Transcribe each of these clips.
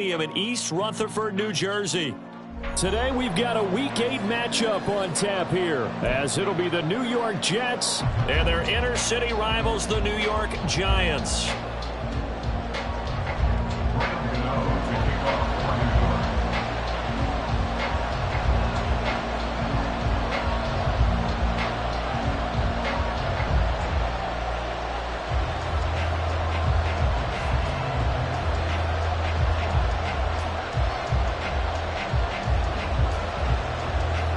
In East Rutherford, New Jersey. Today we've got a Week 8 matchup on tap here, as it'll be the New York Jets and their inner city rivals, the New York Giants.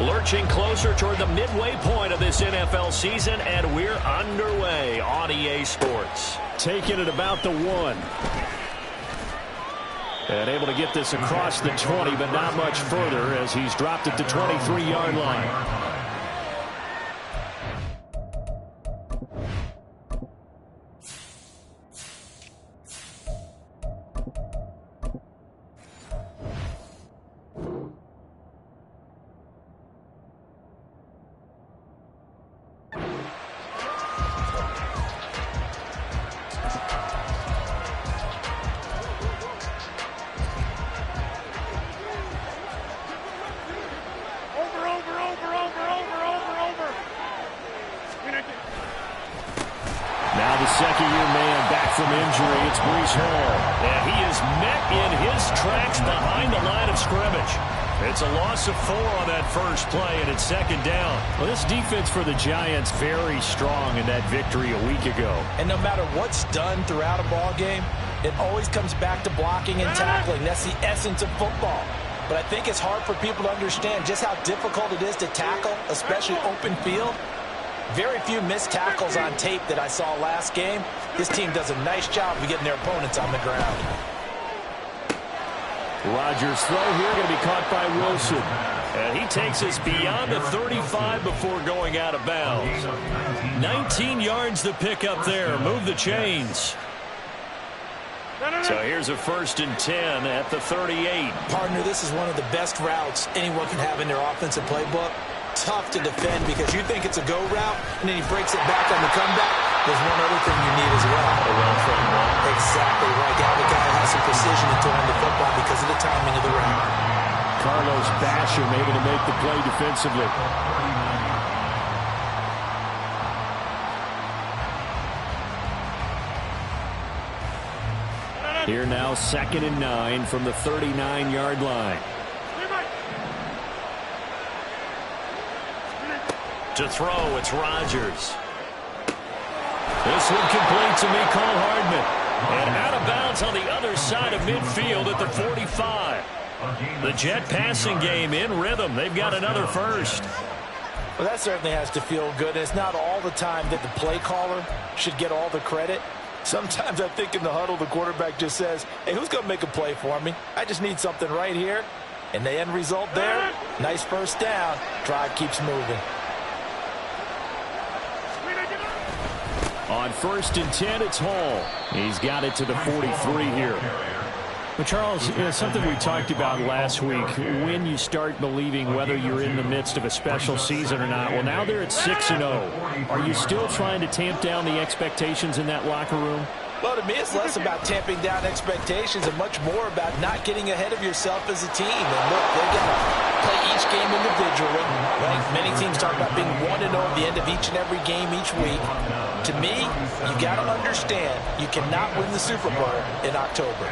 Lurching closer toward the midway point of this NFL season, and we're underway on EA Sports. Taking it about the 1. And able to get this across the 20, but not much further as he's dropped it to 23-yard line. Second-year man back from injury, it's Breece Hall. And he is met in his tracks behind the line of scrimmage. It's a loss of 4 on that first play, and it's second down. Well, this defense for the Giants very strong in that victory a week ago. And no matter what's done throughout a ball game, it always comes back to blocking and tackling. That's the essence of football. But I think it's hard for people to understand just how difficult it is to tackle, especially open field. Very few missed tackles on tape that I saw last game. This team does a nice job of getting their opponents on the ground. Rodgers' throw here going to be caught by Wilson. And he takes us beyond the 35 before going out of bounds. 19 yards to pick up there. Move the chains. So here's a 1st and 10 at the 38. Partner, this is one of the best routes anyone can have in their offensive playbook. Tough to defend because you think it's a go route, and then he breaks it back on the comeback. There's one other thing you need as well. Exactly right. The guy has some precision in throwing the football because of the timing of the route. Carlos Basham able to make the play defensively. Here now, 2nd and 9 from the 39-yard line. To throw, it's Rodgers. This one complete to Mecole Hardman. And out of bounds on the other side of midfield at the 45. The Jet passing game in rhythm. They've got another first. Well, that certainly has to feel good. It's not all the time that the play caller should get all the credit. Sometimes I think in the huddle, the quarterback just says, hey, who's going to make a play for me? I just need something right here. And the end result there, nice first down. Drive keeps moving. On 1st and 10, it's Hall. He's got it to the 43 here. But Charles, something we talked about last week, when you start believing whether you're in the midst of a special season or not. Well, now they're at 6-0. Are you still trying to tamp down the expectations in that locker room? Well, to me, it's less about tamping down expectations and much more about not getting ahead of yourself as a team. And look, they're going to play each game individually. Right? Many teams talk about being 1-0 at the end of each and every game each week. To me, you got to understand you cannot win the Super Bowl in October.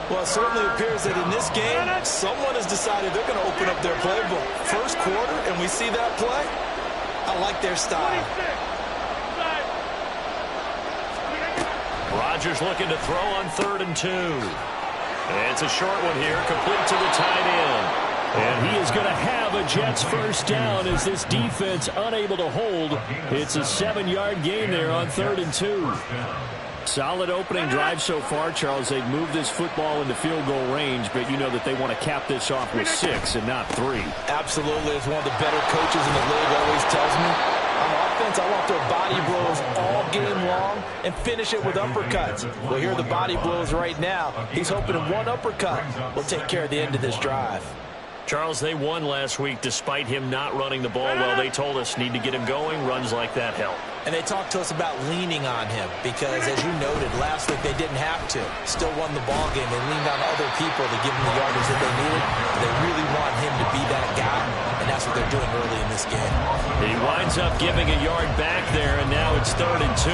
Well, it certainly appears that in this game, someone has decided they're going to open up their playbook. First quarter, and we see that play. I like their style. Rodgers looking to throw on 3rd and 2. It's a short one here, complete to the tight end. And he is going to have a Jets first down as this defense unable to hold. It's a 7-yard gain there on 3rd and 2. Solid opening drive so far, Charles. They've moved this football into field goal range, but you know that they want to cap this off with 6 and not 3. Absolutely. As one of the better coaches in the league always tells me, on offense, I want their body blows all game long and finish it with uppercuts. Well, here are the body blows right now. He's hoping in one uppercut will take care of the end of this drive. Charles, they won last week despite him not running the ball well. They told us need to get him going. Runs like that help. And they talked to us about leaning on him because, as you noted, last week they didn't have to. Still won the ball game. They leaned on other people to give them the yardage that they needed. They really want him to be that guy, and that's what they're doing early in this game. He winds up giving a yard back there, and now it's 3rd and 2.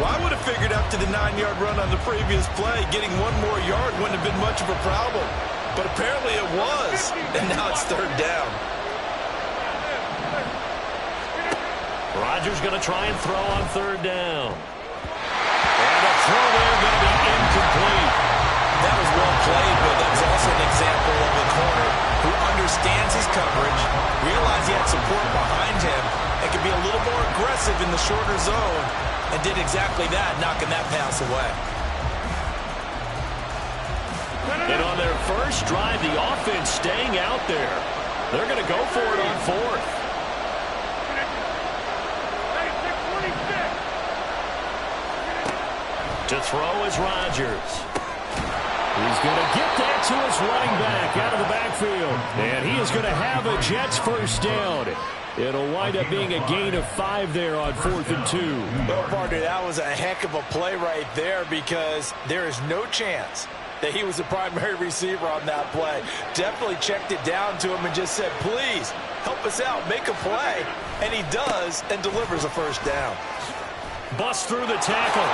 Well, I would have figured after the 9-yard run on the previous play, getting one more yard wouldn't have been much of a problem. But apparently it was, and now it's 3rd down. Rodgers going to try and throw on 3rd down. And the throw there going to be incomplete. That was well played, but that was also an example of a corner who understands his coverage, realized he had support behind him, and could be a little more aggressive in the shorter zone, and did exactly that, knocking that pass away. And on their first drive, the offense staying out there. They're going to go for it on 4th. To throw is Rodgers. He's going to get that to his running back out of the backfield. And he is going to have a Jets first down. It'll wind up being a gain of 5 there on 4th and 2. Well, partner, that was a heck of a play right there because there is no chance that he was the primary receiver on that play. Definitely checked it down to him and just said, please, help us out, make a play. And he does and delivers a first down. Bust through the tackle.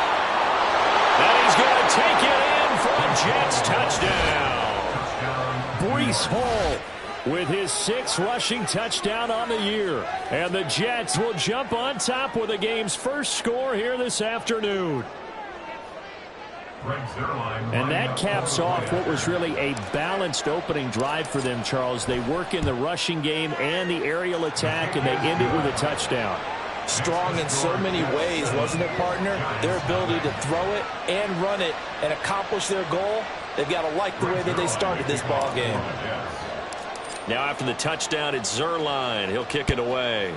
And he's going to take it in for a Jets touchdown. Breece Hall with his 6th rushing touchdown on the year. And the Jets will jump on top with the game's first score here this afternoon. And that caps off what was really a balanced opening drive for them, Charles. They work in the rushing game and the aerial attack, and they end it with a touchdown. Strong in so many ways, wasn't it, partner? Their ability to throw it and run it and accomplish their goal, they've got to like the way that they started this ball game. Now after the touchdown, it's Zuerlein. He'll kick it away.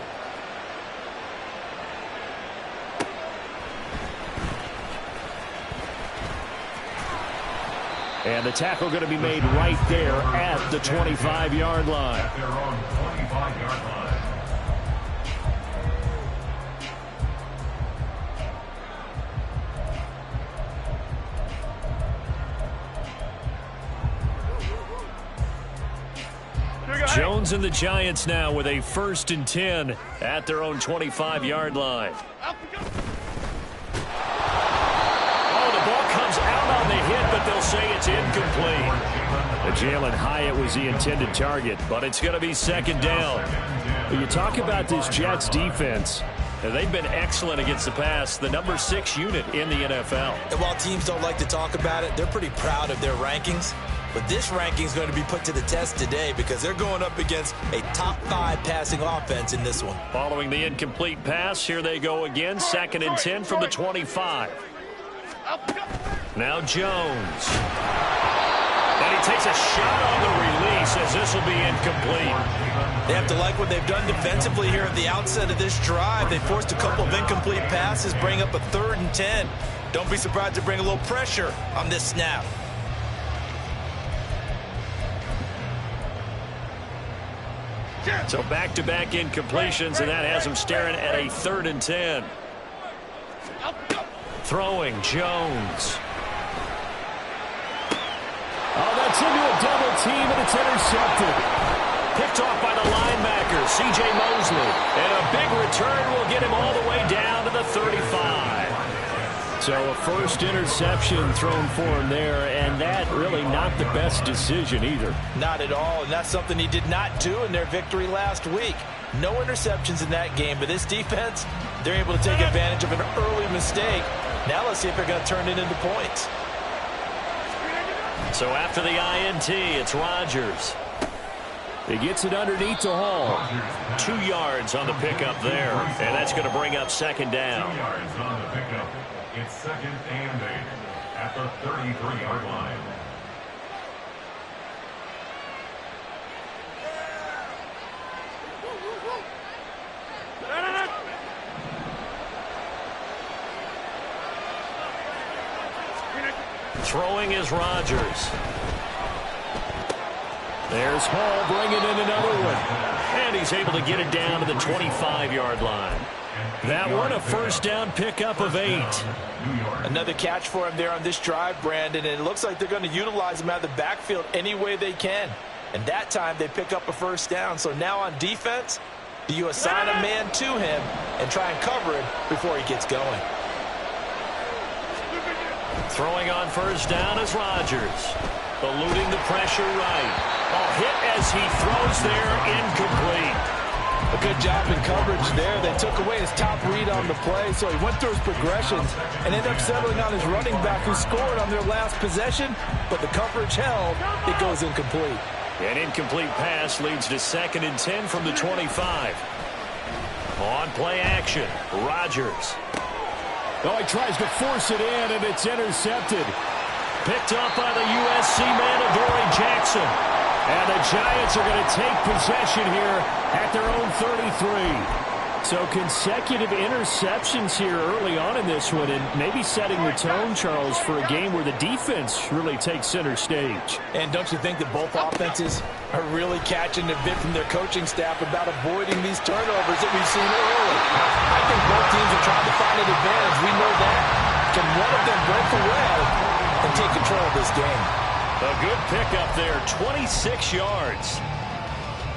And the tackle going to be made right there at the 25-yard line. Jones and the Giants now with a 1st and 10 at their own 25-yard line. On the hit, but they'll say it's incomplete. Jalen Hyatt was the intended target, but it's going to be 2nd down. When you talk about this Jets defense, they've been excellent against the pass, the number 6 unit in the NFL. And while teams don't like to talk about it, they're pretty proud of their rankings. But this ranking is going to be put to the test today because they're going up against a top 5 passing offense in this one. Following the incomplete pass, here they go again, 2nd and 10 from the 25. Now Jones. And he takes a shot on the release as this will be incomplete. They have to like what they've done defensively here at the outset of this drive. They forced a couple of incomplete passes, bring up a 3rd and 10. Don't be surprised to bring a little pressure on this snap. So back-to-back incompletions, and that has him staring at a 3rd and 10. Throwing Jones. Oh, that's into a double team, and it's intercepted. Picked off by the linebacker, C.J. Mosley. And a big return will get him all the way down to the 35. So a first interception thrown for him there, and that really not the best decision either. Not at all, and that's something he did not do in their victory last week. No interceptions in that game, but this defense, they're able to take advantage of an early mistake. Now let's see if they're going to turn it into points. So after the INT, it's Rodgers. He gets it underneath to Hall. 2 yards on the pickup there, and that's going to bring up 2nd down. 2 yards on the pickup. It's 2nd and 8 at the 33-yard line. Throwing is Rodgers. There's Hall bringing in another one. And he's able to get it down to the 25-yard line. That one a first down pickup of 8. Another catch for him there on this drive, Brandon, and it looks like they're going to utilize him out of the backfield any way they can. And that time they pick up a first down. So now on defense, do you assign a man to him and try and cover him before he gets going? Throwing on first down is Rodgers. Eluding the pressure right. A hit as he throws there, incomplete. A good job in coverage there. They took away his top read on the play, so he went through his progressions and ended up settling on his running back who scored on their last possession, but the coverage held. It goes incomplete. An incomplete pass leads to 2nd and 10 from the 25. On play action, Rodgers. Oh, he tries to force it in, and it's intercepted. Picked up by the USC man, Adoree Jackson. And the Giants are going to take possession here at their own 33. So consecutive interceptions here early on in this one, and maybe setting the tone, Charles, for a game where the defense really takes center stage. And don't you think that both offenses are really catching the bit from their coaching staff about avoiding these turnovers that we've seen early? I think both teams are trying to find an advantage. We know that. Can one of them break away and take control of this game? A good pickup there, 26 yards.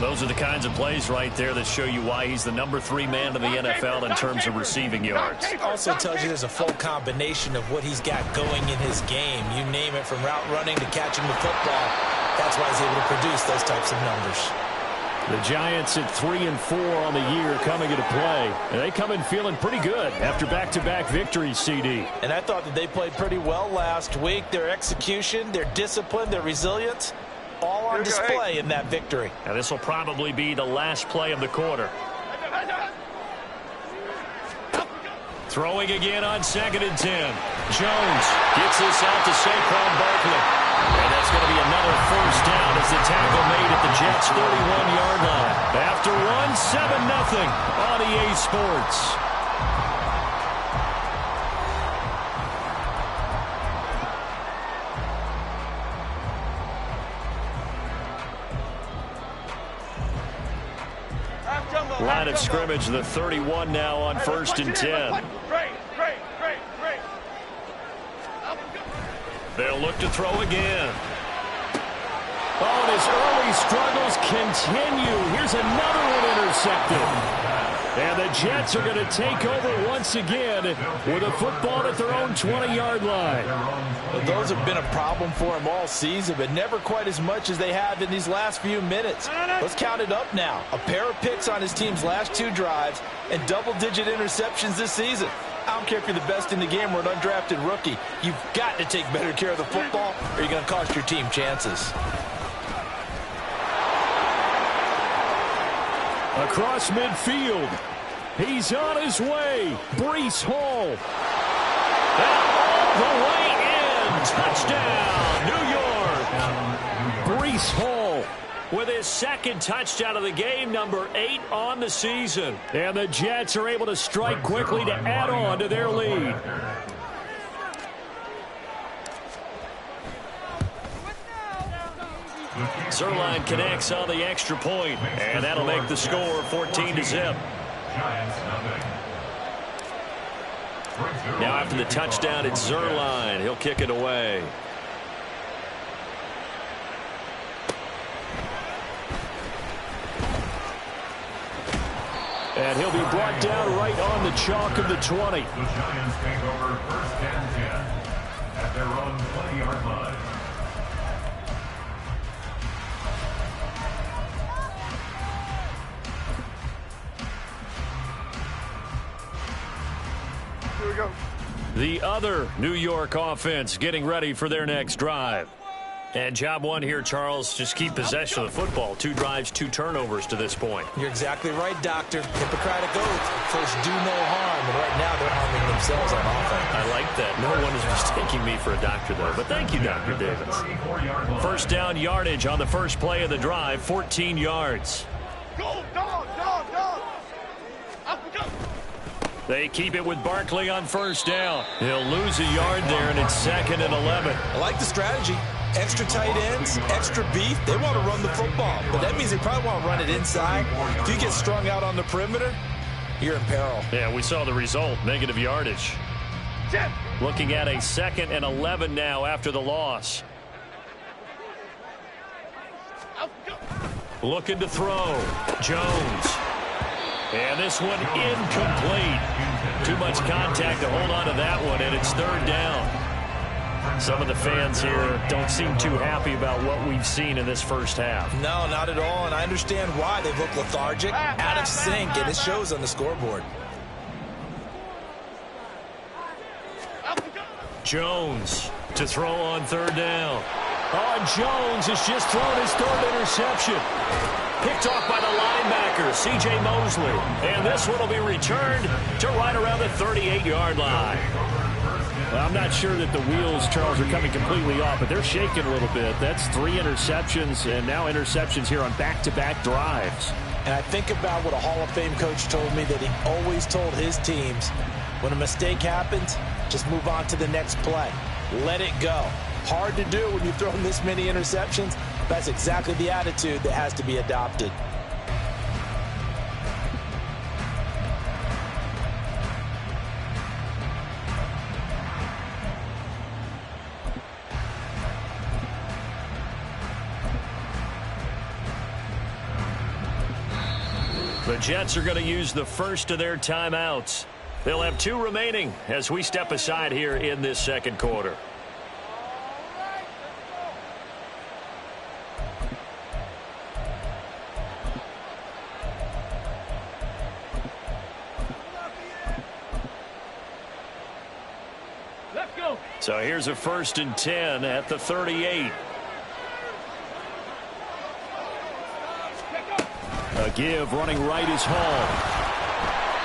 Those are the kinds of plays right there that show you why he's the number 3 man in the NFL in terms of receiving yards. It also tells you there's a full combination of what he's got going in his game. You name it, from route running to catching the football. That's why he's able to produce those types of numbers. The Giants at 3-4 on the year coming into play. And they come in feeling pretty good after back-to-back victories, CD. And I thought that they played pretty well last week. Their execution, their discipline, their resilience, all on display in that victory. Now this will probably be the last play of the quarter. Throwing again on 2nd and 10. Jones gets this out to Saquon Barkley. And that's going to be another first down as the tackle made at the Jets' 31-yard line. After one, 7-0 on EA Sports. Line of scrimmage, the 31 now on 1st and 10. They'll look to throw again. Oh, and his early struggles continue. Here's another one intercepted. And the Jets are going to take over once again with a football at their own 20-yard line. Well, those have been a problem for him all season, but never quite as much as they have in these last few minutes. Let's count it up now. A pair of picks on his team's last 2 drives and double-digit interceptions this season. I don't care if you're the best in the game or an undrafted rookie. You've got to take better care of the football or you're going to cost your team chances. Across midfield, he's on his way. Breece Hall. And all the way in. Touchdown, New York. Breece Hall with his 2nd touchdown of the game, number 8 on the season. And the Jets are able to strike quickly to add on to their lead. Zuerlein connects on the extra point, and that'll make the score 14-0. Now after the touchdown, it's Zuerlein. He'll kick it away. And he'll be brought down right on the chalk of the 20. The Giants take over 1st and 10 at their own 20-yard line. Here we go. The other New York offense getting ready for their next drive. And job one here, Charles, just keep possession of the football. 2 drives, 2 turnovers to this point. You're exactly right, Doctor. Hippocratic oath. First, do no harm. And right now, they're harming themselves on offense. I like that. No one is mistaking me for a doctor, though. But thank you, Dr. Davis. First down yardage on the first play of the drive, 14 yards. Go, dog, dog, dog. Up we go. They keep it with Barkley on first down. He'll lose a yard there, and it's 2nd and 11. I like the strategy. Extra tight ends, extra beef, they want to run the football. But that means they probably want to run it inside. If you get strung out on the perimeter, you're in peril. Yeah, we saw the result, negative yardage. Looking at a 2nd and 11 now after the loss. Looking to throw. Jones. And this one incomplete. Too much contact to hold on to that one, and it's 3rd down. Some of the fans here don't seem too happy about what we've seen in this first half. No, not at all, and I understand why. They look lethargic, out of sync, and it shows on the scoreboard. Jones to throw on 3rd down. Oh, and Jones has just thrown his 3rd interception. Picked off by the linebacker, C.J. Mosley. And this one will be returned to right around the 38-yard line. Well, I'm not sure that the wheels, Charles, are coming completely off, but they're shaking a little bit. That's 3 interceptions, and now interceptions here on back-to-back drives. And I think about what a Hall of Fame coach told me, that he always told his teams, when a mistake happens, just move on to the next play. Let it go. Hard to do when you've thrown this many interceptions. That's exactly the attitude that has to be adopted. The Jets are going to use the first of their timeouts. They'll have 2 remaining as we step aside here in this 2nd quarter. Let's go. So here's a 1st and 10 at the 38. A give running right is Hall.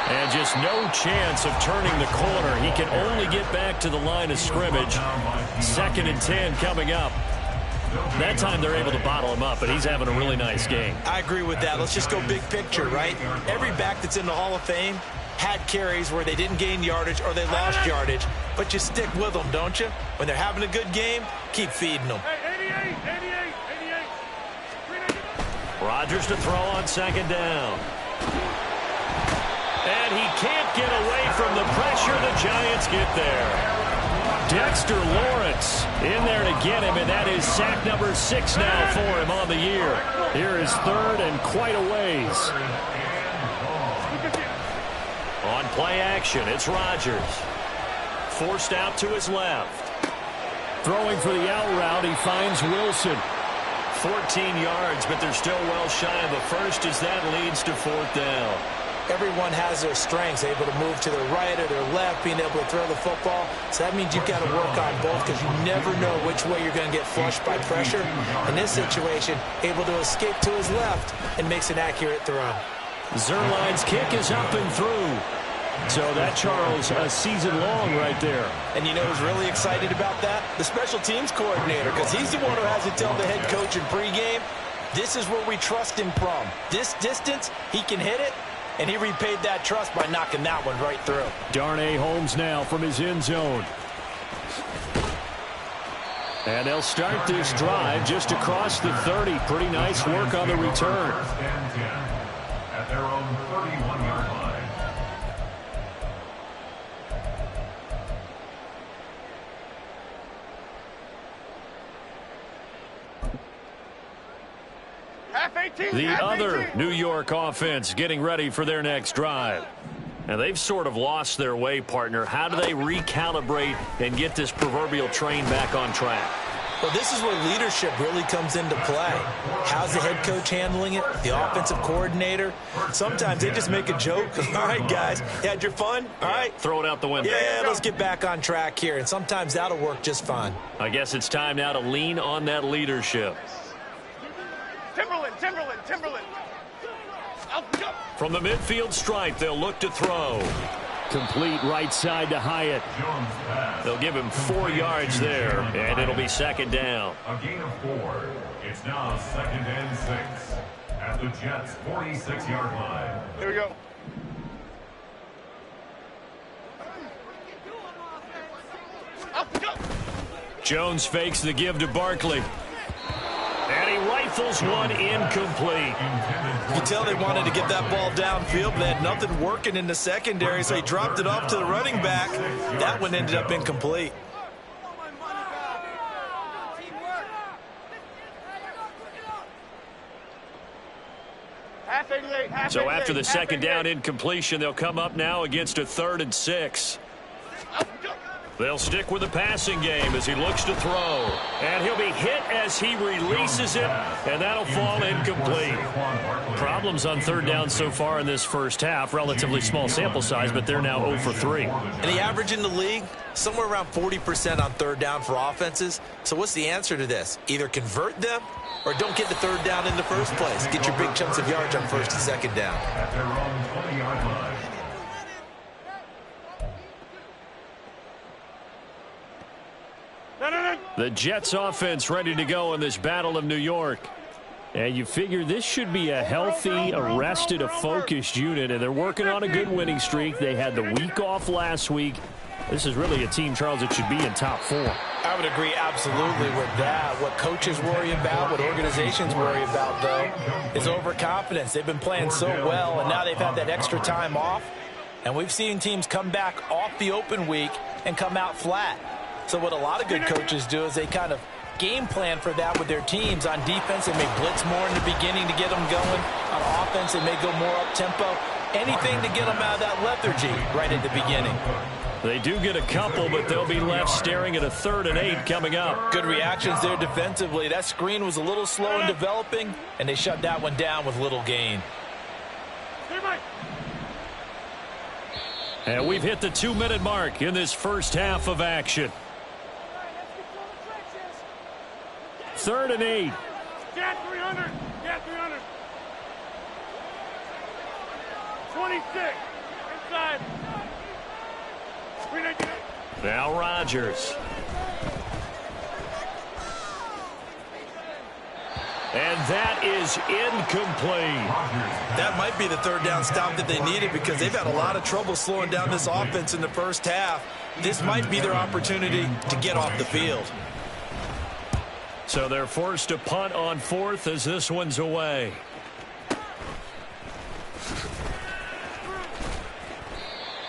And just no chance of turning the corner. He can only get back to the line of scrimmage. 2nd and 10 coming up. That time they're able to bottle him up, but he's having a really nice game. I agree with that. Let's just go big picture, right? Every back that's in the Hall of Fame had carries where they didn't gain yardage or they lost yardage, but you stick with them, don't you? When they're having a good game, keep feeding them. Hey, 88. Rodgers to throw on 2nd down. And he can't get away from the pressure. The Giants get there. Dexter Lawrence in there to get him, and that is sack number 6 now for him on the year. Here is 3rd and quite a ways. On play action, it's Rodgers. Forced out to his left. Throwing for the out route, he finds Wilson. 14 yards, but they're still well shy of the first as that leads to 4th down. Everyone has their strengths, able to move to their right or their left, being able to throw the football. So that means you've got to work on both because you never know which way you're going to get flushed by pressure. In this situation, able to escape to his left and makes an accurate throw. Zuerlein's kick is up and through. So that, Charles, a season long right there. And you know who's really excited about that? The special teams coordinator, because he's the one who has to tell the head coach in pregame, this is where we trust him from. This distance, he can hit it, and he repaid that trust by knocking that one right through. Darnay Holmes now from his end zone. And they'll start this drive just across the 30. Pretty nice work on the return. At their own 31-yard line. The other New York offense getting ready for their next drive. And they've sort of lost their way, partner. How do they recalibrate and get this proverbial train back on track? Well, this is where leadership really comes into play. How's the head coach handling it? The offensive coordinator? Sometimes they just make a joke. All right, guys, you had your fun? All right. Throw it out the window. Yeah, let's get back on track here. And sometimes that'll work just fine. I guess it's time now to lean on that leadership. Timberland. From the midfield stripe, they'll look to throw. Complete right side to Hyatt. They'll give him 4 yards there, and it'll be 2nd down. A gain of 4. It's now 2nd and 6 at the Jets' 46-yard line. Here we go. Jones fakes the give to Barkley. And he rifles one incomplete. You can tell they wanted to get that ball downfield, but they had nothing working in the secondary, so he dropped it off to the running back. That one ended up incomplete. So after the second down incompletion, they'll come up now against a 3rd and 6. They'll stick with the passing game as he looks to throw. And he'll be hit as he releases it, and that'll fall incomplete. Problems on 3rd down so far in this first half. Relatively small sample size, but they're now 0 for 3. And the average in the league, somewhere around 40% on 3rd down for offenses. So what's the answer to this? Either convert them or don't get the 3rd down in the first place. Get your big chunks of yards on 1st and 2nd down. At their own 20-yard line. The Jets offense ready to go in this Battle of New York. And you figure this should be a healthy, a focused unit, and they're working on a good winning streak. They had the week off last week. This is really a team, Charles, that should be in top 4. I would agree absolutely with that. What coaches worry about, what organizations worry about, though, is overconfidence. They've been playing so well, and now they've had that extra time off. And we've seen teams come back off the open week and come out flat. So what a lot of good coaches do is they kind of game plan for that with their teams. On defense, they may blitz more in the beginning to get them going. On offense, they may go more up-tempo. Anything to get them out of that lethargy right at the beginning. They do get a couple, but they'll be left staring at a 3rd and 8 coming up. Good reactions there defensively. That screen was a little slow in developing, and they shut that one down with little gain. And we've hit the 2-minute mark in this first half of action. 3rd and 8. Get 300. Get 300. 26. Inside. 398. Now Rodgers. And that is incomplete. That might be the 3rd down stop that they needed because they've had a lot of trouble slowing down this offense in the first half. This might be their opportunity to get off the field. So they're forced to punt on 4th as this one's away.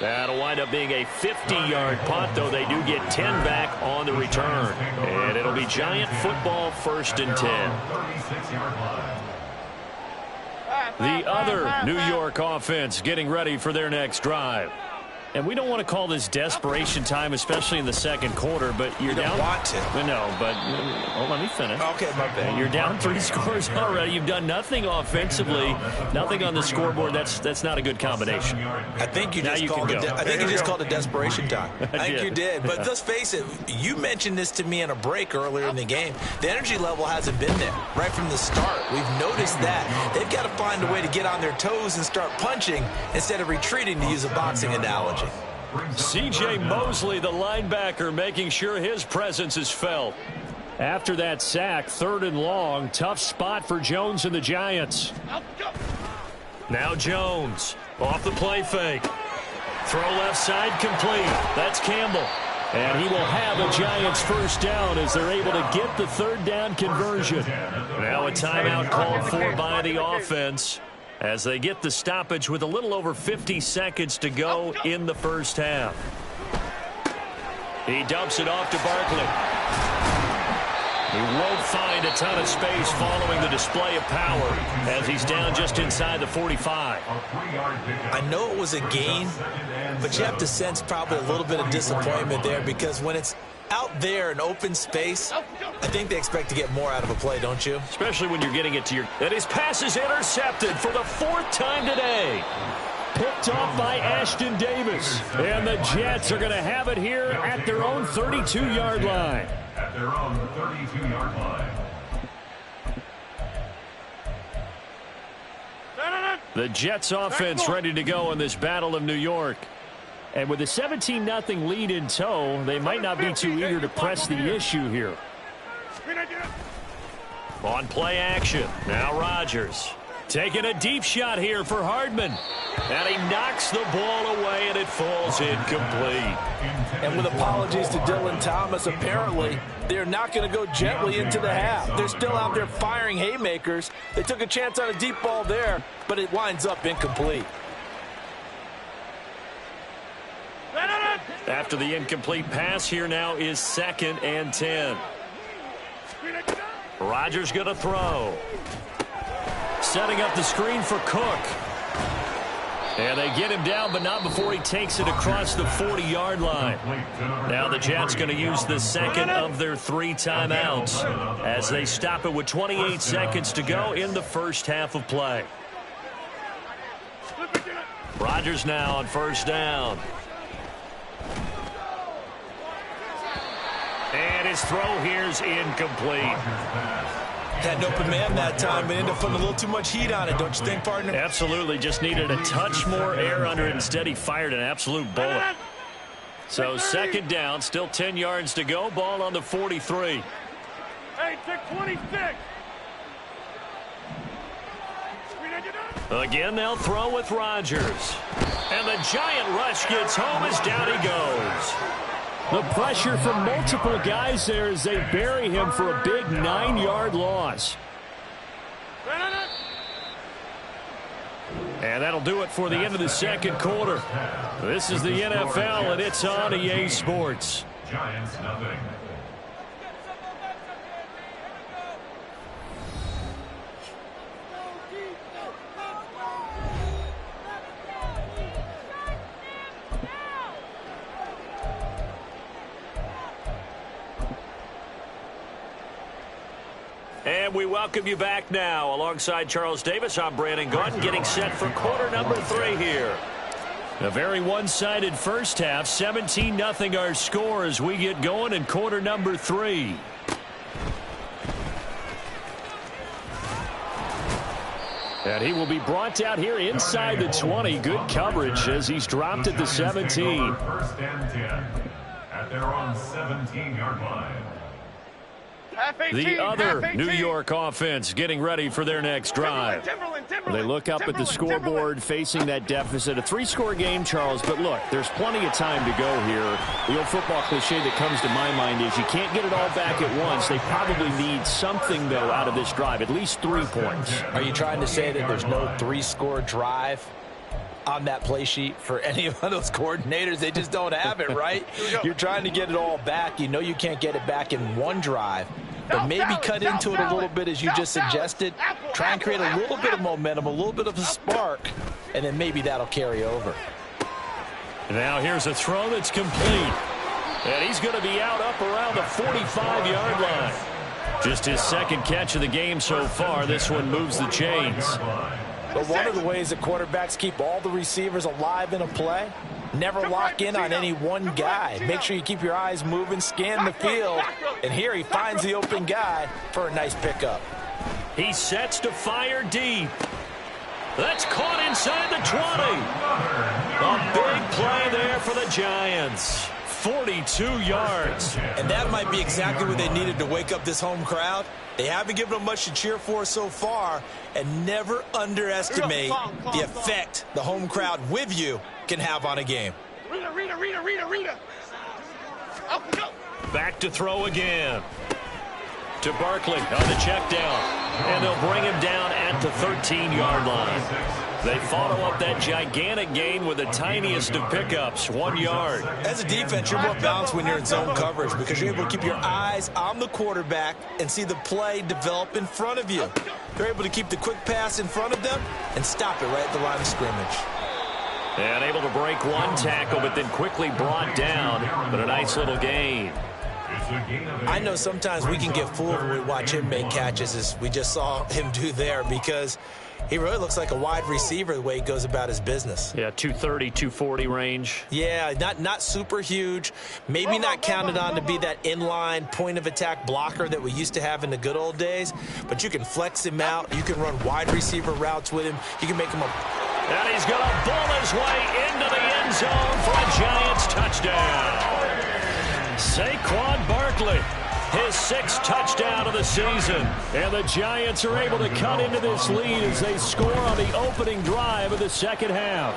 That'll wind up being a 50-yard punt, though they do get 10 back on the return. And it'll be Giant football 1st and 10. The other New York offense getting ready for their next drive. And we don't want to call this desperation time, especially in the second quarter, but you're down. You don't want to. No, but let me finish. Okay, my bad. You're down 3 scores already. You've done nothing offensively, nothing on the scoreboard. That's not a good combination. I think you just called it. I think you just called it desperation time. I think you did. But let's face it. You mentioned this to me in a break earlier in the game. The energy level hasn't been there right from the start. We've noticed that they've got to find a way to get on their toes and start punching instead of retreating, to use a boxing analogy. C.J. Mosley, the linebacker, making sure his presence is felt. After that sack, 3rd and long, tough spot for Jones and the Giants. Now Jones, off the play fake. Throw left side complete. That's Campbell. And he will have a Giants 1st down as they're able to get the 3rd down conversion. Now a timeout called for by the offense, as they get the stoppage with a little over 50 seconds to go in the first half. He dumps it off to Barkley. He won't find a ton of space following the display of power as he's down just inside the 45. I know it was a gain, but you have to sense probably a little bit of disappointment there, because when it's out there in open space, I think they expect to get more out of a play, don't you? Especially when you're getting it to your... And his pass is intercepted for the 4th time today. Picked off by Ashton Davis. And the Jets are going to have it here at their own 32-yard line. At their own 32-yard line. The Jets offense ready to go in this Battle of New York. And with a 17-0 lead in tow, they might not be too eager to press the issue here. On play action, now Rodgers. Taking a deep shot here for Hardman. And he knocks the ball away, and it falls incomplete. And with apologies to Dylan Thomas, apparently they're not going to go gently into the half. They're still out there firing haymakers. They took a chance on a deep ball there, but it winds up incomplete. After the incomplete pass, here now is 2nd and 10. Rodgers going to throw. Setting up the screen for Cook. And they get him down, but not before he takes it across the 40-yard line. Now the Jets going to use the second of their 3 timeouts as they stop it with 28 seconds to go in the first half of play. Rodgers now on 1st down. And his throw here's incomplete. Had an open man that time, but ended up putting a little too much heat on it, don't you think, partner? Absolutely. Just needed a touch more air under it. Instead, he fired an absolute bullet. So 2nd down, still 10 yards to go. Ball on the 43. Hey, take 26. Again, they'll throw with Rodgers. And the giant rush gets home as down he goes. The pressure from multiple guys there as they bury him for a big 9-yard loss. And that'll do it for the end of the second quarter. This is the NFL, and it's on EA Sports. Giants nothing. And we welcome you back now. Alongside Charles Davis, I'm Brandon Gaudin, getting set for quarter number 3 here. A very one-sided first half. 17-0 our score as we get going in quarter number 3. And he will be brought down here inside the 20. Good coverage as he's dropped at the 17. 1st and 10 at their own 17-yard line. The other New York offense getting ready for their next drive. They look up at the scoreboard facing that deficit. A 3-score game, Charles, but look, there's plenty of time to go here. The old football cliche that comes to my mind is you can't get it all back at once. They probably need something, though, out of this drive, at least 3 points. Are you trying to say that there's no 3-score drive on that play sheet for any of those coordinators? They just don't have it, right? You're trying to get it all back. You know you can't get it back in one drive, but maybe cut into it a little bit as you just suggested. Try and create a little bit of momentum, a little bit of a spark, and then maybe that'll carry over. Now here's a throw that's complete. And he's going to be out up around the 45-yard line. Just his 2nd catch of the game so far. This one moves the chains. But one of the ways that quarterbacks keep all the receivers alive in a play, never lock in on any one guy. Make sure you keep your eyes moving, scan the field, and here he finds the open guy for a nice pickup. He sets to fire deep. That's caught inside the 20. A big play there for the Giants. 42 yards. And that might be exactly what they needed to wake up this home crowd. They haven't given them much to cheer for so far, and never underestimate the effect the home crowd with you can have on a game. Rita. Back to throw again. To Barkley on the check down. And they'll bring him down at the 13-yard line. They follow up that gigantic gain with the tiniest of pickups, 1 yard. As a defense, you're more balanced when you're in zone coverage because you're able to keep your eyes on the quarterback and see the play develop in front of you. They're able to keep the quick pass in front of them and stop it right at the line of scrimmage. And able to break one tackle, but then quickly brought down. But a nice little gain. I know sometimes we can get fooled when we watch him make catches, as we just saw him do there, because he really looks like a wide receiver the way he goes about his business. Yeah, 230, 240 range. Yeah, not super huge. Maybe not counted on to be that inline point-of-attack blocker that we used to have in the good old days, but you can flex him out. You can run wide receiver routes with him. You can make him a... And he's going to bull his way into the end zone for a Giants touchdown. Saquon Barkley His 6th touchdown of the season. And the Giants are able to cut into this lead as they score on the opening drive of the second half.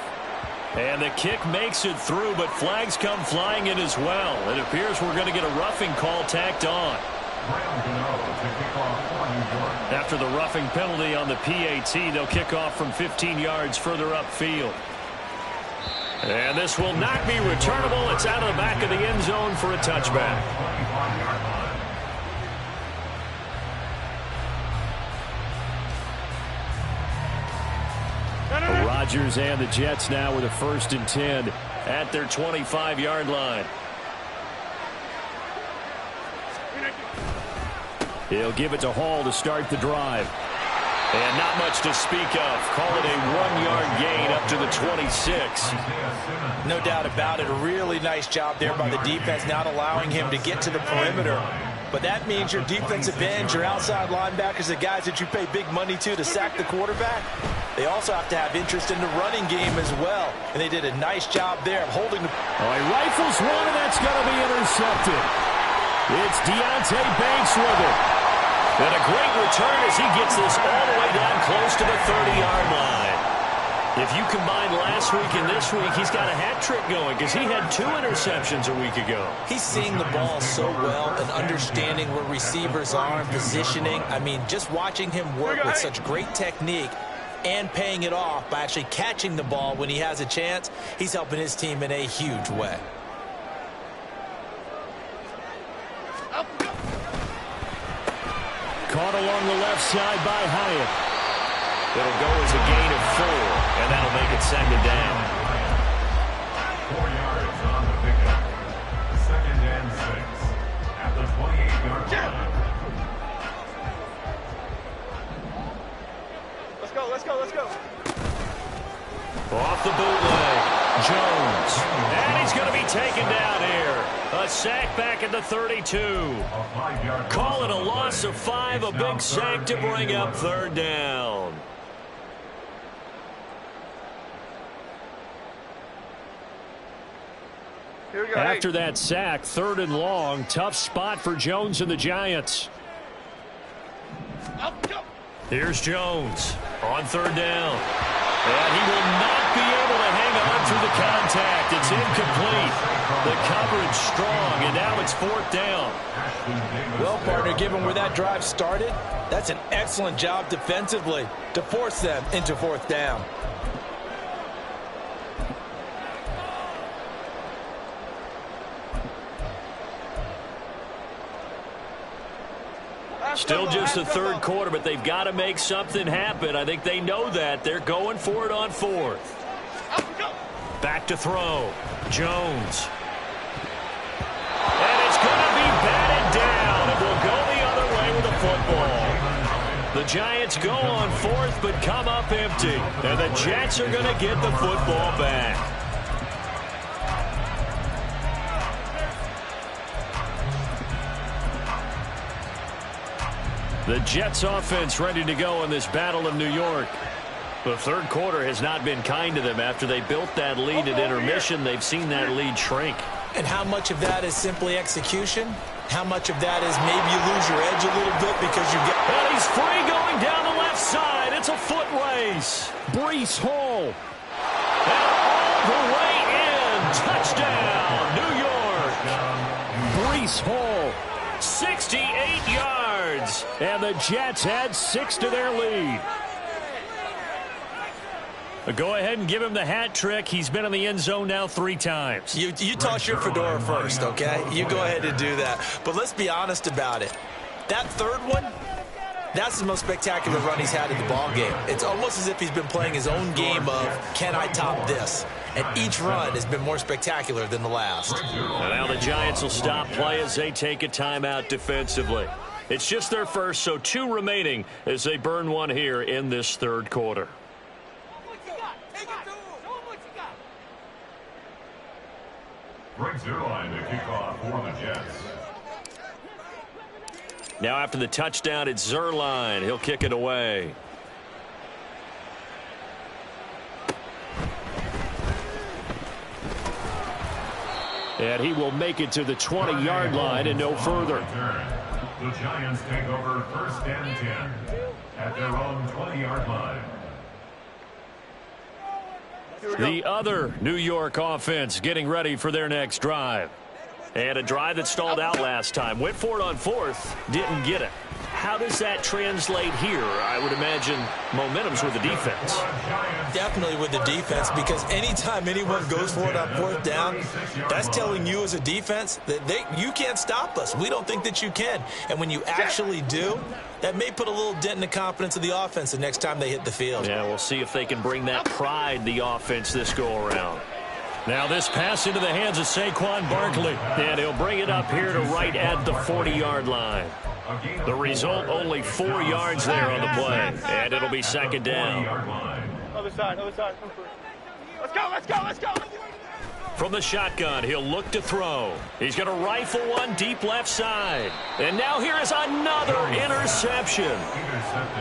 And the kick makes it through, but flags come flying in as well. It appears we're going to get a roughing call tacked on. After the roughing penalty on the PAT, they'll kick off from 15 yards further upfield. And this will not be returnable. It's out of the back of the end zone for a touchback. Rodgers and the Jets now with a 1st and 10 at their 25-yard line. He'll give it to Hall to start the drive. And not much to speak of. Call it a 1-yard gain up to the 26. No doubt about it. A really nice job there by the defense, not allowing him to get to the perimeter. But that means your defensive ends, your outside linebackers, the guys that you pay big money to sack the quarterback, they also have to have interest in the running game as well. And they did a nice job there of holding the... He rifles one, and that's going to be intercepted. It's Deonte Banks with it. And a great return as he gets this all the way down close to the 30-yard line. If you combine last week and this week, he's got a hat trick going because he had 2 interceptions a week ago. He's seeing the ball so well and understanding where receivers are and positioning. I mean, just watching him work with such great technique and paying it off by actually catching the ball when he has a chance, he's helping his team in a huge way. Caught along the left side by Hyatt. It'll go as a gain of 4, and that'll make it 2nd down. 4 yards on the pickup. 2nd and 6 at the 28-yard line. Let's go, let's go, let's go. Off the bootleg, Jones. And he's going to be taken down here. A sack back at the 32. Call it a loss of 5, a big sack to bring up 3rd down. Here we go. After that sack, 3rd and long, tough spot for Jones and the Giants. Here's Jones on 3rd down. And he will not be able to hang on through the contact. It's incomplete. The coverage strong, and now it's 4th down. Well, partner, given where that drive started, that's an excellent job defensively to force them into 4th down. Still just the 3rd quarter, but they've got to make something happen. I think they know that. They're going for it on 4th. Back to throw. Jones. And it's going to be batted down. It will go the other way with the football. The Giants go on 4th, but come up empty. And the Jets are going to get the football back. The Jets offense ready to go in this Battle of New York. The 3rd quarter has not been kind to them. After they built that lead at intermission, they've seen that lead shrink. And how much of that is simply execution? How much of that is maybe you lose your edge a little bit because you get... And he's free going down the left side. It's a foot race. Breece Hall. And all the way in. Touchdown, New York. Breece Hall. 68 yards. And the Jets add 6 to their lead. Go ahead and give him the hat trick. He's been in the end zone now 3 times. You toss your fedora first, okay? You go ahead and do that. But let's be honest about it. That 3rd one, that's the most spectacular run he's had in the ballgame. It's almost as if he's been playing his own game of, can I top this? And each run has been more spectacular than the last. And now the Giants will stop play as they take a timeout defensively. It's just their first, so 2 remaining as they burn one here in this 3rd quarter. Greg Zuerlein to kick off for the Jets. Now after the touchdown, it's Zuerlein. He'll kick it away. And he will make it to the 20-yard line and no further. The Giants take over 1st and 10 at their own 20-yard line. The other New York offense getting ready for their next drive. And a drive that stalled out last time. Went for it on 4th, didn't get it. How does that translate here? I would imagine momentum's with the defense. Definitely with the defense, because anytime anyone goes for it on 4th down, that's telling you as a defense that you can't stop us. We don't think that you can. And when you actually do, that may put a little dent in the confidence of the offense the next time they hit the field. Yeah, we'll see if they can bring that pride, the offense, this go-around. Now this pass into the hands of Saquon Barkley. And he'll bring it up here to right at the 40-yard line. The result, only 4 yards there on the play. And it'll be 2nd down. Other side, other side. Let's go, let's go, let's go. From the shotgun, he'll look to throw. He's going to rifle one deep left side. And now here is another interception.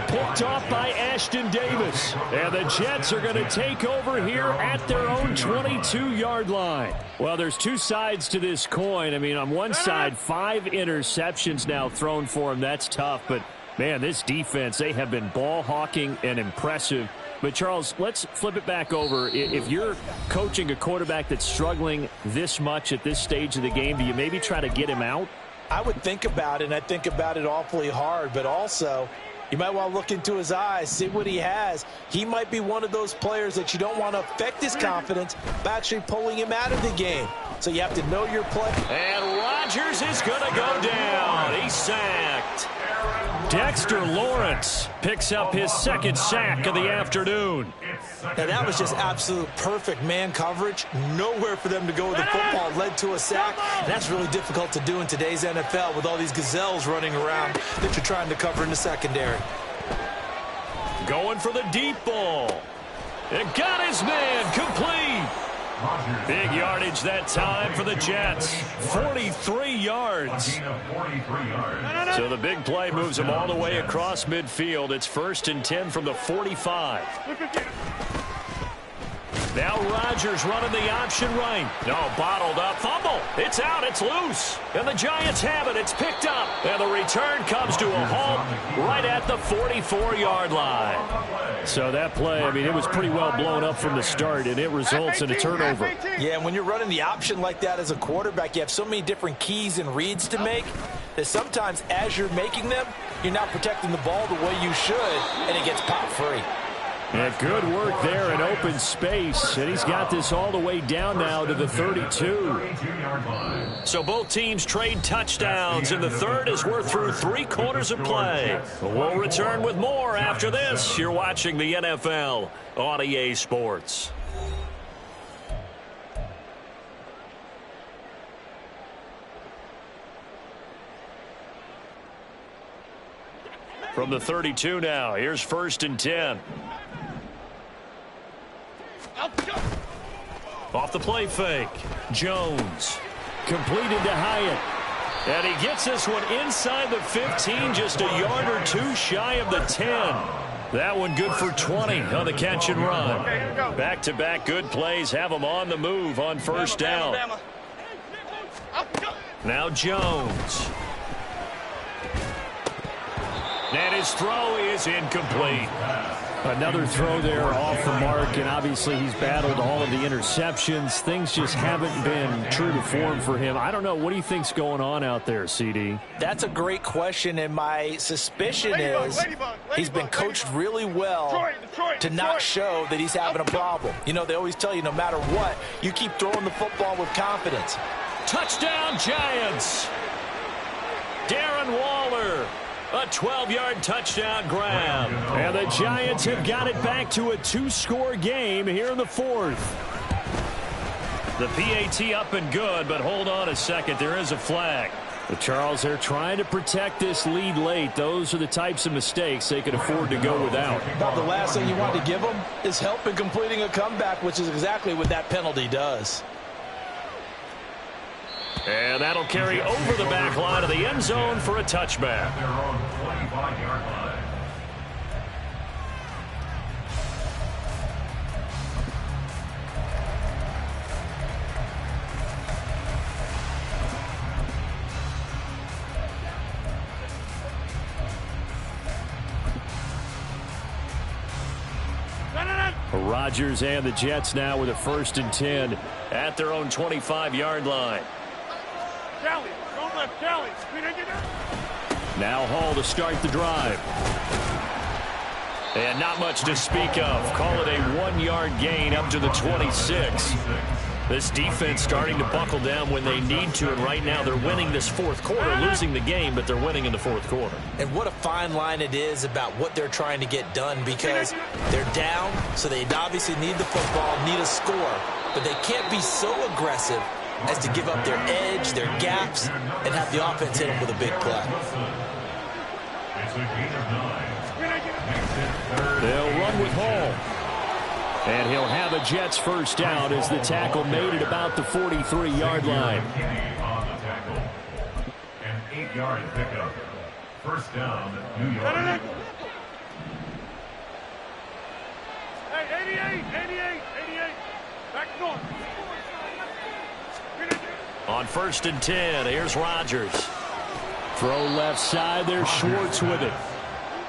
Picked off by Ashton Davis. And the Jets are going to take over here at their own 22-yard line. Well, there's two sides to this coin. I mean, on one side, 5 interceptions now thrown for him. That's tough. But, man, this defense, they have been ball hawking and impressive. But, Charles, let's flip it back over. If you're coaching a quarterback that's struggling this much at this stage of the game, do you maybe try to get him out? I would think about it, and I think about it awfully hard. But also, you might want to look into his eyes, see what he has. He might be one of those players that you don't want to affect his confidence by actually pulling him out of the game. So you have to know your play. And Rodgers is going to go down. He's sacked. Dexter Lawrence picks up his 2nd sack of the afternoon. Now that was just absolute perfect man coverage. Nowhere for them to go with the football led to a sack. That's really difficult to do in today's NFL with all these gazelles running around that you're trying to cover in the secondary. Going for the deep ball. It got his man complete. Big yardage that time for the Jets. 43 yards. So the big play moves him all the way across midfield. It's 1st and 10 from the 45. Now Rodgers running the option right. No, bottled up. Fumble. It's out. It's loose. And the Giants have it. It's picked up. And the return comes to a halt right at the 44-yard line. So that play, I mean, it was pretty well blown up from the start, and it results in a turnover. Yeah, and when you're running the option like that as a quarterback, you have so many different keys and reads to make that sometimes as you're making them, you're not protecting the ball the way you should, and it gets popped free. Yeah, good work there in open space, and he's got this all the way down now to the 32. So both teams trade touchdowns, and the third as we're through 3 quarters of play. We'll return with more after this. You're watching the NFL on EA Sports. From the 32 now, here's 1st and 10. Off the play fake. Jones. Completed to Hyatt. And he gets this one inside the 15, just a yard or 2 shy of the 10. That one good for 20 on the catch and run. Back-to-back good plays have him on the move on 1st down. Now Jones. And his throw is incomplete. Another throw there off the mark, and obviously he's battled all of the interceptions. Things just haven't been true to form for him. I don't know. What do you think's going on out there, CD? That's a great question, and my suspicion is he's been coached really well to not show that he's having a problem. You know, they always tell you no matter what, you keep throwing the football with confidence. Touchdown, Giants! Darren Waller. A 12-yard touchdown grab. And the Giants have got it back to a 2-score game here in the 4th. The PAT up and good, but hold on a second. There is a flag. But Charles, they're trying to protect this lead late. Those are the types of mistakes they could afford to go without. About the last thing you want to give them is help in completing a comeback, which is exactly what that penalty does. And that'll carry over the back line of the end zone for a touchback. Their own 25-yard line. Rodgers and the Jets now with a 1st and 10 at their own 25-yard line. Kelly, don't left Kelly. Now Hall to start the drive. And not much to speak of. Call it a 1-yard gain up to the 26. This defense starting to buckle down when they need to, and right now they're winning this 4th quarter, losing the game, but they're winning in the 4th quarter. And what a fine line it is about what they're trying to get done, because they're down, so they obviously need the football, need a score, but they can't be so aggressive as to give up their edge, their gaps, and have the offense hit them with a big play. They'll run with Hall. And he'll have a Jets 1st down as the tackle made it about the 43-yard line. On the tackle. An 8-yard pickup. 1st down, New York. Hey, 88. Back north. On 1st and 10, here's Rodgers. Throw left side, there's Schwartz with it.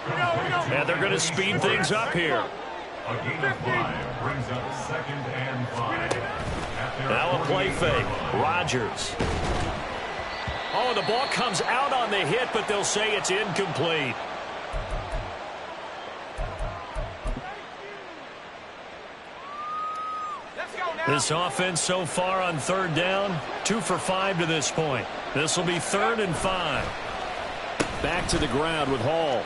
And they're going to speed things up here. A gain of 5 brings up 2nd and 5. Now a play fake. Rodgers. Oh, the ball comes out on the hit, but they'll say it's incomplete. This offense so far on 3rd down, 2 for 5 to this point. This will be 3rd and 5. Back to the ground with Hall.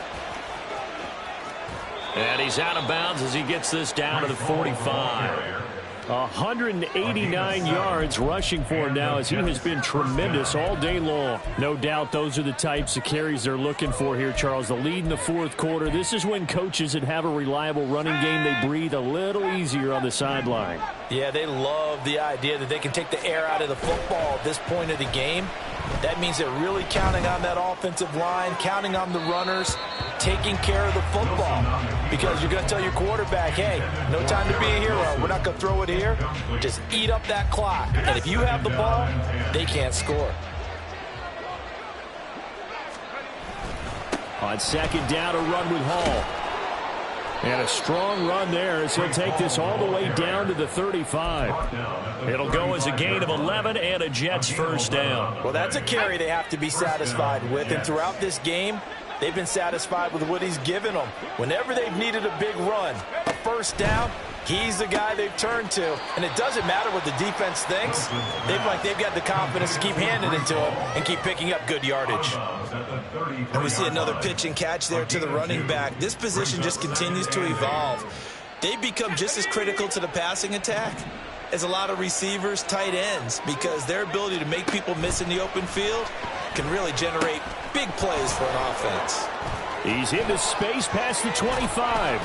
And he's out of bounds as he gets this down to the 45. 189 yards rushing for him now, as he has been tremendous all day long. No doubt those are the types of carries they're looking for here, Charles. The lead in the 4th quarter. This is when coaches that have a reliable running game, they breathe a little easier on the sideline. Yeah, they love the idea that they can take the air out of the football at this point of the game. That means they're really counting on that offensive line, counting on the runners, taking care of the football. Because you're going to tell your quarterback, hey, no time to be a hero. We're not going to throw it here. Just eat up that clock. And if you have the ball, they can't score. On 2nd down, a run with Hall. And a strong run there as he'll take this all the way down to the 35. It'll go as a gain of 11 and a Jets 1st down. Well, that's a carry they have to be satisfied with. And throughout this game, they've been satisfied with what he's given them. Whenever they've needed a big run, a 1st down, he's the guy they've turned to. And it doesn't matter what the defense thinks. They've got the confidence to keep handing it to him and keep picking up good yardage. And we see another pitch and catch there to the running back. This position just continues to evolve. They've become just as critical to the passing attack as a lot of receivers, tight ends, because their ability to make people miss in the open field can really generate big plays for an offense. He's into space past the 25.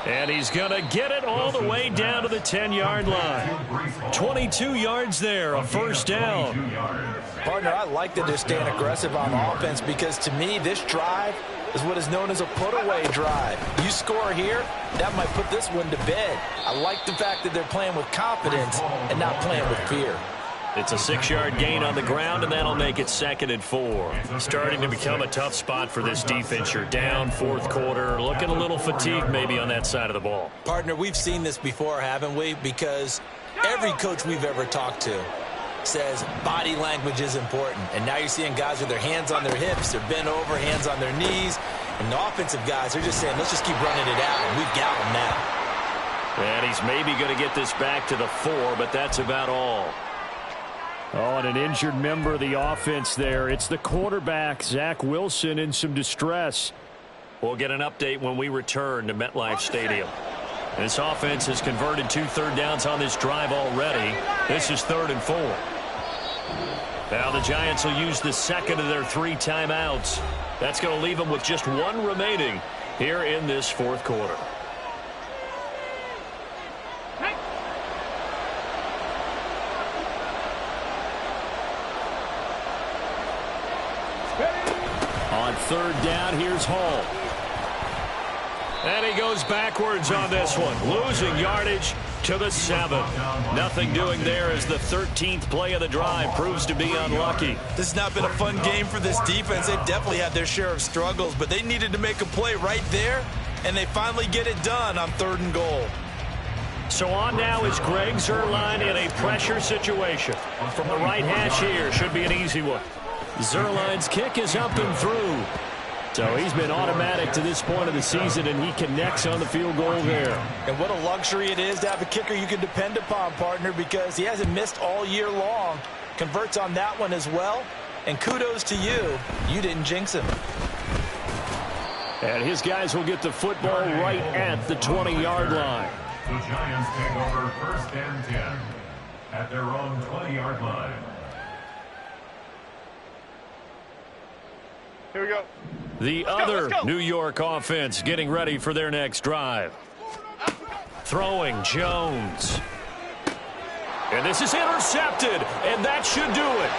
And he's going to get it all the way down to the 10-yard line. 22 yards there, a 1st down. Partner, I like that they're staying aggressive on offense, because to me, this drive is what is known as a put-away drive. You score here, that might put this one to bed. I like the fact that they're playing with confidence and not playing with fear. It's a 6-yard gain on the ground, and that'll make it 2nd and 4. Starting to become a tough spot for this defense. You're down 4th quarter, looking a little fatigued maybe on that side of the ball. Partner, we've seen this before, haven't we? Because every coach we've ever talked to says body language is important. And now you're seeing guys with their hands on their hips, they're bent over, hands on their knees. And the offensive guys are just saying, let's just keep running it out, and we've got them now. And he's maybe going to get this back to the 4, but that's about all. Oh, and an injured member of the offense there. It's the quarterback, Zach Wilson, in some distress. We'll get an update when we return to MetLife Stadium. This offense has converted 2 3rd downs on this drive already. This is 3rd and 4. Now the Giants will use the 2nd of their 3 timeouts. That's going to leave them with just 1 remaining here in this 4th quarter. On 3rd down, here's Hall. And he goes backwards on this one, losing yardage to the 7. Nothing doing there as the 13th play of the drive proves to be unlucky. This has not been a fun game for this defense. They've definitely had their share of struggles, but they needed to make a play right there, and they finally get it done on 3rd and goal. So on now is Greg Zuerlein in a pressure situation. From the right hash here, should be an easy one. Zuerlein's kick is up and through. So he's been automatic to this point of the season, and he connects on the field goal there. And what a luxury it is to have a kicker you can depend upon, partner, because he hasn't missed all year long. Converts on that one as well. And kudos to you. You didn't jinx him. And his guys will get the football right at the 20-yard line. The Giants take over 1st and 10 at their own 20-yard line. Here we go. The other New York offense getting ready for their next drive. Throwing Jones. And this is intercepted, and that should do it.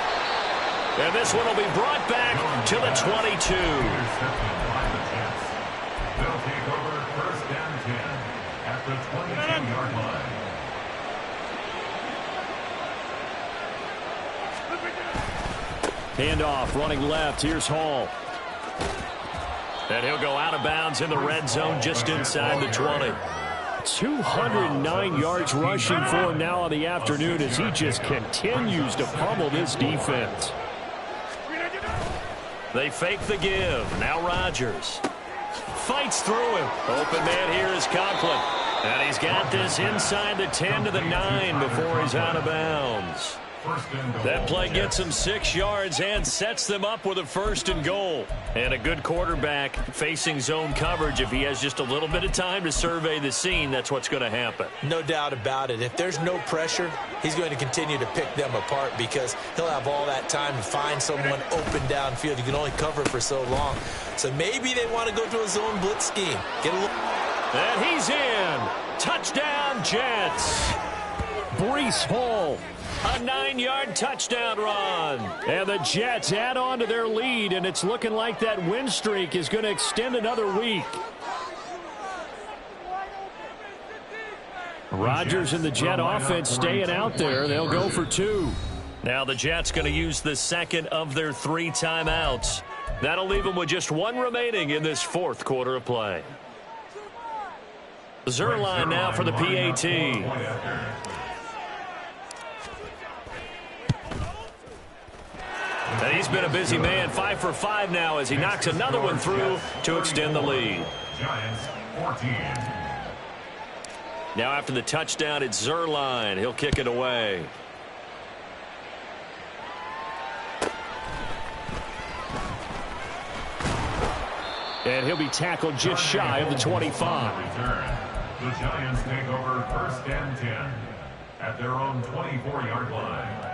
And this one will be brought back to the 22. Intercepted by the Jets. They'll take over 1st and 10 at the 22-yard line. Handoff running left. Here's Hall. And he'll go out of bounds in the red zone just inside the 20. 209 yards rushing for him now on the afternoon as he just continues to pummel this defense. They fake the give. Now Rodgers fights through him. Open man here is Conklin. And he's got this inside the 10 to the 9 before he's out of bounds. That play gets him 6 yards and sets them up with a 1st and goal. And a good quarterback facing zone coverage. If he has just a little bit of time to survey the scene, that's what's going to happen. No doubt about it. If there's no pressure, he's going to continue to pick them apart because he'll have all that time to find someone open downfield. You can only cover for so long. So maybe they want to go to a zone blitz scheme. Get a look. And he's in. Touchdown, Jets. Breece Hall. A 9-yard touchdown run. And the Jets add on to their lead, and it's looking like that win streak is going to extend another week. Rodgers and the Jet offense staying out there. They'll go for 2. Now the Jets going to use the second of their 3 timeouts. That'll leave them with just 1 remaining in this 4th quarter of play. Zuerlein now for the PAT. And he's been a busy man, 5 for 5 now as he knocks another one through to extend the lead. Giants 14. Now after the touchdown, it's Zuerlein. He'll kick it away. And he'll be tackled just shy of the 25. The Giants take over 1st and 10 at their own 24-yard line.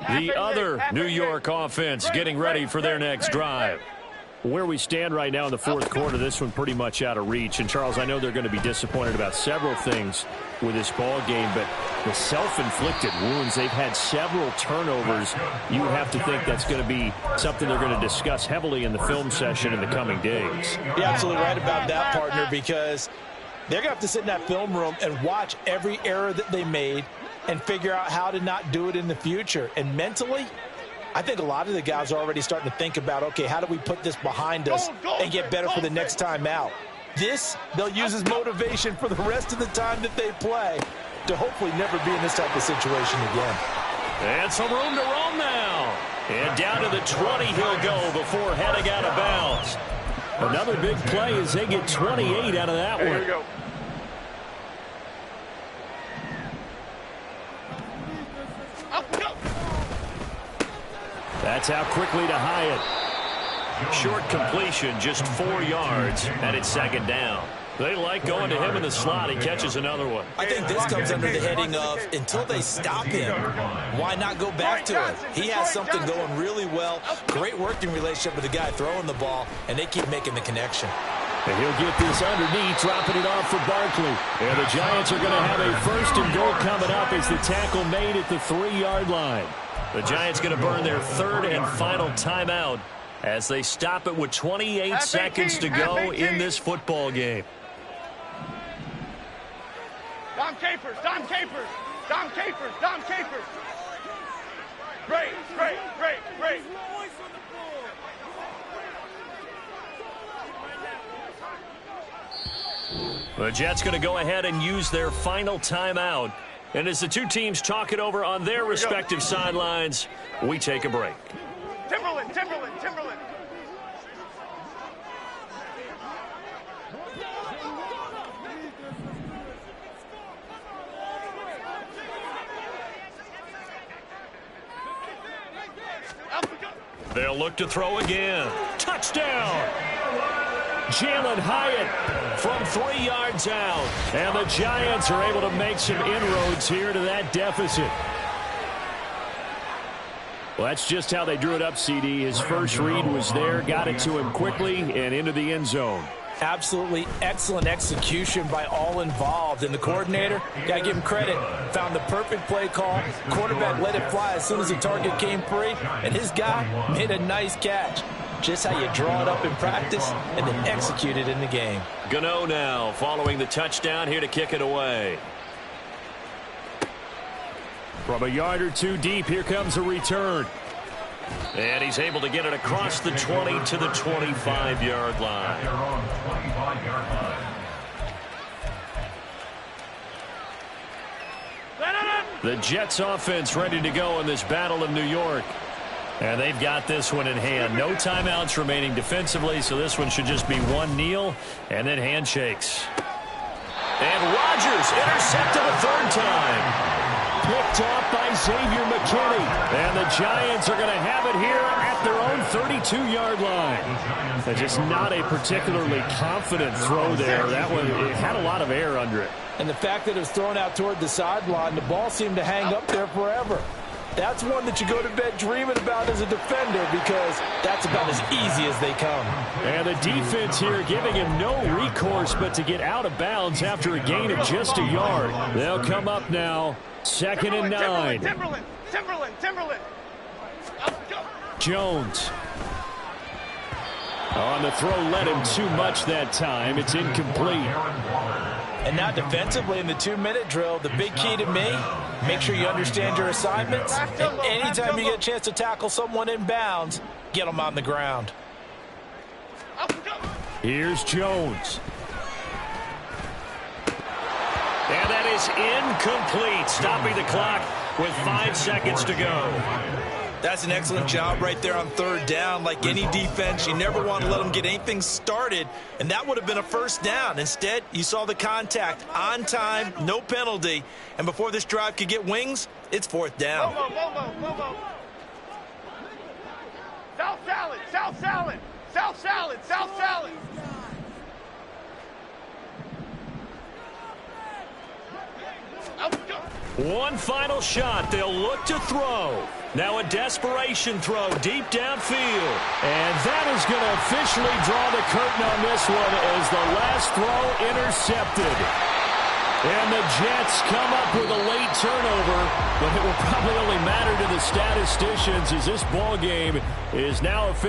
The other New York offense getting ready for their next drive. Where we stand right now in the 4th quarter, this one pretty much out of reach. And, Charles, I know they're going to be disappointed about several things with this ball game, but the self-inflicted wounds, they've had several turnovers. You have to think that's going to be something they're going to discuss heavily in the film session in the coming days. You're absolutely right about that, partner, because they're going to have to sit in that film room and watch every error that they made and figure out how to not do it in the future. And mentally, I think a lot of the guys are already starting to think about, okay, how do we put this behind us and get better for the next time out? This, they'll use as motivation for the rest of the time that they play to hopefully never be in this type of situation again. And some room to roam now. And down to the 20 he'll go before heading out of bounds. Another big play as they get 28 out of that one. Here we go. That's out quickly to Hyatt. Short completion, just 4 yards, and it's 2nd down. They like going to him in the slot. He catches another one. I think this comes under the heading of until they stop him, why not go back to it? He has something going really well. Great working relationship with the guy throwing the ball, and they keep making the connection. And he'll get this underneath, dropping it off for Barkley. And the Giants are going to have a 1st and goal coming up as the tackle made at the 3-yard line. The Giants going to burn their 3rd and final timeout as they stop it with 28 seconds to go in this football game. Dom Capers, Dom Capers, Dom Capers, Dom Capers. Great, great, great, great. The Jets going to go ahead and use their final timeout. And as the two teams talk it over on their respective sidelines, we take a break. Timberland, Timberland, Timberland. They'll look to throw again. Touchdown! Jalen Hyatt from 3 yards out. And the Giants are able to make some inroads here to that deficit. Well, that's just how they drew it up, CD. His first read was there, got it to him quickly, and into the end zone. Absolutely excellent execution by all involved. And the coordinator, got to give him credit, found the perfect play call. Quarterback let it fly as soon as the target came free, and his guy made a nice catch. Just how you draw it up in practice and then execute it in the game. Gano now following the touchdown here to kick it away. From a yard or two deep, here comes a return. And he's able to get it across the 20 to the 25-yard line. Their own 25-yard line. The Jets offense ready to go in this Battle of New York. And they've got this one in hand. No timeouts remaining defensively, so this one should just be one kneel and then handshakes. And Rodgers intercepted a third time. Picked off by Xavier McKinney. And the Giants are going to have it here at their own 32-yard line. That's just not a particularly confident throw there. That one, it had a lot of air under it. And the fact that it was thrown out toward the sideline, the ball seemed to hang up there forever. That's one that you go to bed dreaming about as a defender because that's about as easy as they come. And the defense here giving him no recourse but to get out of bounds after a gain of just a yard. They'll come up now, 2nd and 9. Timberland, Timberland, Timberland. Jones. On the throw, led him too much that time. It's incomplete. And now defensively in the 2-minute drill, the big key to me, make sure you understand your assignments. And anytime you get a chance to tackle someone in bounds, get them on the ground. Here's Jones. And that is incomplete, stopping the clock with 5 seconds to go. That's an excellent job right there on 3rd down. Like any defense, you never want to let them get anything started, and that would have been a first down. Instead, you saw the contact on time, no penalty, and before this drive could get wings, it's 4th down. Momo. South salad, South salad, South salad, South salad. One final shot. They'll look to throw. Now a desperation throw deep downfield. And that is going to officially draw the curtain on this one as the last throw intercepted. And the Jets come up with a late turnover, but it will probably only matter to the statisticians as this ball game is now official.